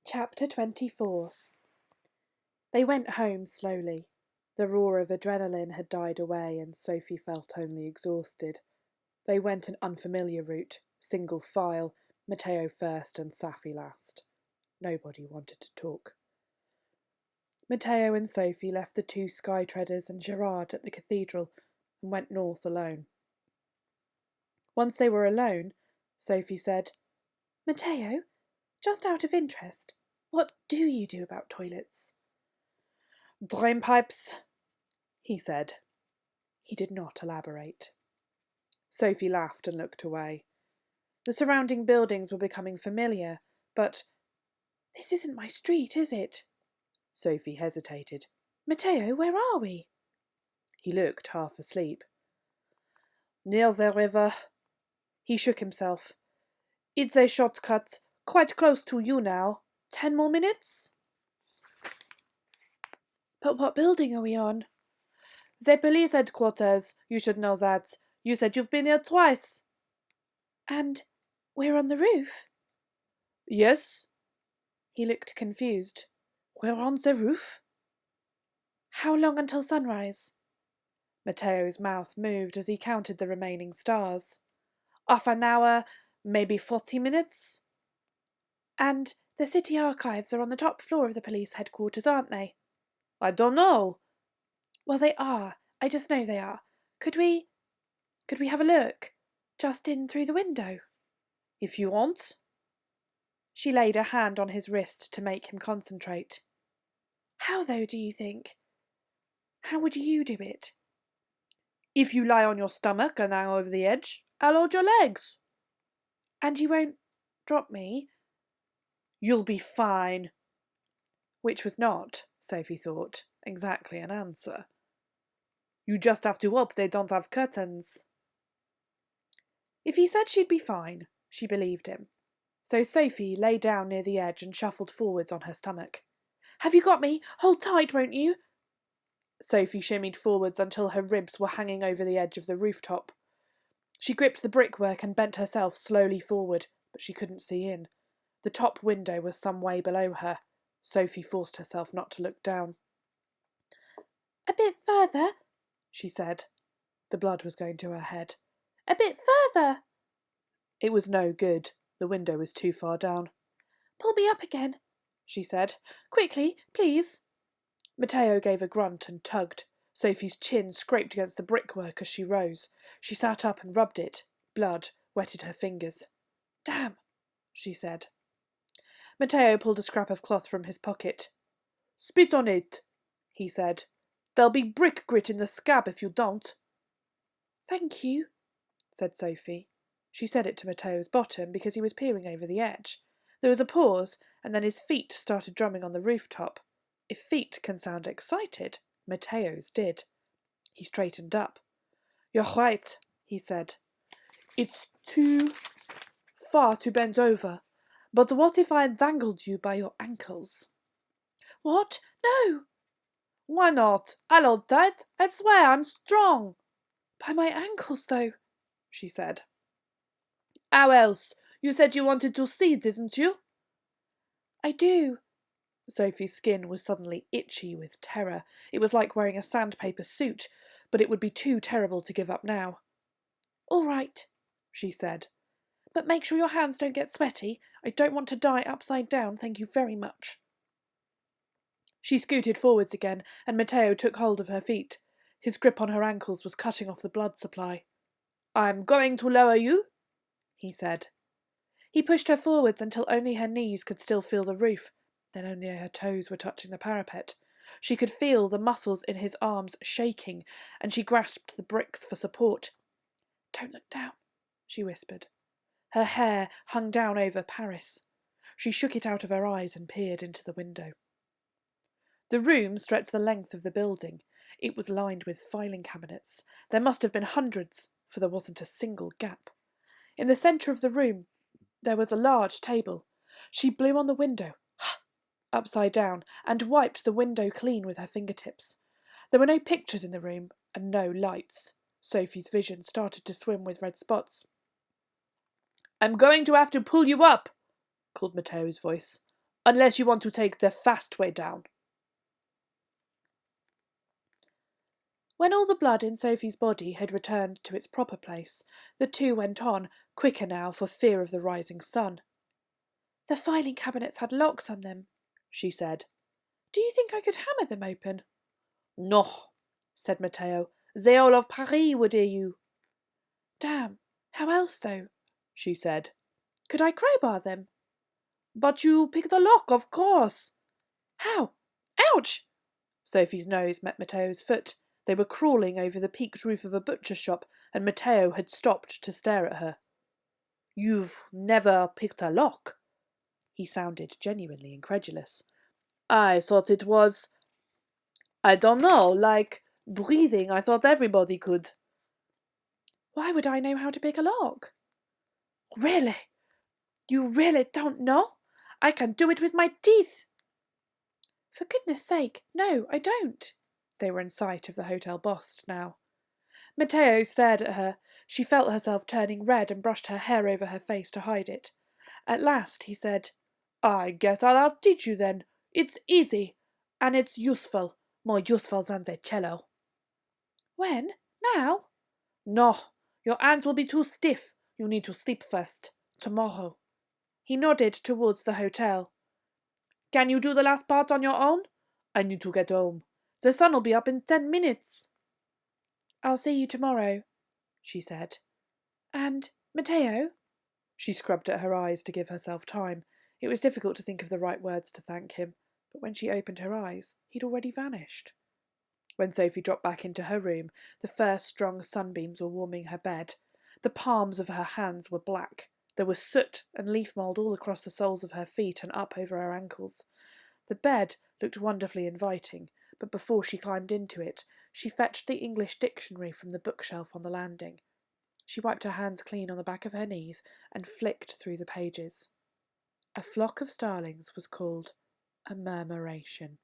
Chapter 24. They went home slowly. The roar of adrenaline had died away and Sophie felt only exhausted. They went an unfamiliar route, single file, Matteo first and Safi last. Nobody wanted to talk. Matteo and Sophie left the two sky-treaders and Gerard at the cathedral and went north alone. Once they were alone, Sophie said, "Matteo, just out of interest, what do you do about toilets?" "Drain pipes," he said. He did not elaborate. Sophie laughed and looked away. The surrounding buildings were becoming familiar, but "This isn't my street, is it?" Sophie hesitated. "Matteo, where are we?" He looked half asleep. "Near the river." He shook himself. "It's a shortcut, quite close to you now. 10 more minutes?" "But what building are we on?" "The police headquarters, you should know that. You said you've been here twice." "And we're on the roof?" "Yes." He looked confused. "We're on the roof?" "How long until sunrise?" Matteo's mouth moved as he counted the remaining stars. "Half an hour, maybe 40 minutes." "And the city archives are on the top floor of the police headquarters, aren't they?" "I don't know." "Well, they are. I just know they are. Could we have a look? Just in through the window?" "If you want." She laid a hand on his wrist to make him concentrate. "How, though, do you think? How would you do it?" "If you lie on your stomach and hang over the edge, I'll hold your legs." "And you won't drop me?" "You'll be fine." Which was not, Sophie thought, exactly an answer. "You just have to hope they don't have curtains." If he said she'd be fine, she believed him. So Sophie lay down near the edge and shuffled forwards on her stomach. "Have you got me? Hold tight, won't you?" Sophie shimmied forwards until her ribs were hanging over the edge of the rooftop. She gripped the brickwork and bent herself slowly forward, but she couldn't see in. The top window was some way below her. Sophie forced herself not to look down. "A bit further," she said. The blood was going to her head. "A bit further." It was no good. The window was too far down. "Pull me up again," she said. "Quickly, please." Matteo gave a grunt and tugged. Sophie's chin scraped against the brickwork as she rose. She sat up and rubbed it. Blood wetted her fingers. "Damn," she said. Matteo pulled a scrap of cloth from his pocket. "Spit on it," he said. "There'll be brick grit in the scab if you don't." "Thank you," said Sophie. She said it to Matteo's bottom because he was peering over the edge. There was a pause, and then his feet started drumming on the rooftop. If feet can sound excited, Matteo's did. He straightened up. "You're right," he said. "It's too far to bend over. But what if I dangled you by your ankles?" "What? No!" "Why not? I'll hold tight. I swear I'm strong." "By my ankles, though," she said. "How else? You said you wanted to see, didn't you?" "I do." Sophie's skin was suddenly itchy with terror. It was like wearing a sandpaper suit, but it would be too terrible to give up now. "All right," she said. "But make sure your hands don't get sweaty. I don't want to die upside down, thank you very much." She scooted forwards again, and Matteo took hold of her feet. His grip on her ankles was cutting off the blood supply. "I'm going to lower you," he said. He pushed her forwards until only her knees could still feel the roof. Then only her toes were touching the parapet. She could feel the muscles in his arms shaking, and she grasped the bricks for support. "Don't look down," she whispered. Her hair hung down over Paris. She shook it out of her eyes and peered into the window. The room stretched the length of the building. It was lined with filing cabinets. There must have been hundreds, for there wasn't a single gap. In the centre of the room, there was a large table. She blew on the window, upside down, and wiped the window clean with her fingertips. There were no pictures in the room, and no lights. Sophie's vision started to swim with red spots. "I'm going to have to pull you up," called Matteo's voice. Unless you want to take the fast way down. When all the blood in Sophie's body had returned to its proper place, the two went on, quicker now for fear of the rising sun. The filing cabinets had locks on them, she said. Do you think I could hammer them open? No, said Matteo. They all of Paris would hear you. Damn, how else though? She said. Could I crowbar them? But you pick the lock, of course. How? Ouch! Sophie's nose met Matteo's foot. They were crawling over the peaked roof of a butcher shop, and Matteo had stopped to stare at her. You've never picked a lock? He sounded genuinely incredulous. I thought it was... I don't know, like breathing. I thought everybody could. Why would I know how to pick a lock? Really? You really don't know? I can do it with my teeth. For goodness sake, no, I don't. They were in sight of the hotel boss now. Matteo stared at her. She felt herself turning red and brushed her hair over her face to hide it. At last he said, I guess I'll teach you then. It's easy, and it's useful. More useful than the cello. When? Now? No, your hands will be too stiff. You need to sleep first. Tomorrow. He nodded towards the hotel. Can you do the last part on your own? I need to get home. The sun will be up in 10 minutes. I'll see you tomorrow, she said. And, Matteo? She scrubbed at her eyes to give herself time. It was difficult to think of the right words to thank him, but when she opened her eyes, he'd already vanished. When Sophie dropped back into her room, the first strong sunbeams were warming her bed. The palms of her hands were black. There was soot and leaf mould all across the soles of her feet and up over her ankles. The bed looked wonderfully inviting, but before she climbed into it, she fetched the English dictionary from the bookshelf on the landing. She wiped her hands clean on the back of her knees and flicked through the pages. A flock of starlings was called a murmuration.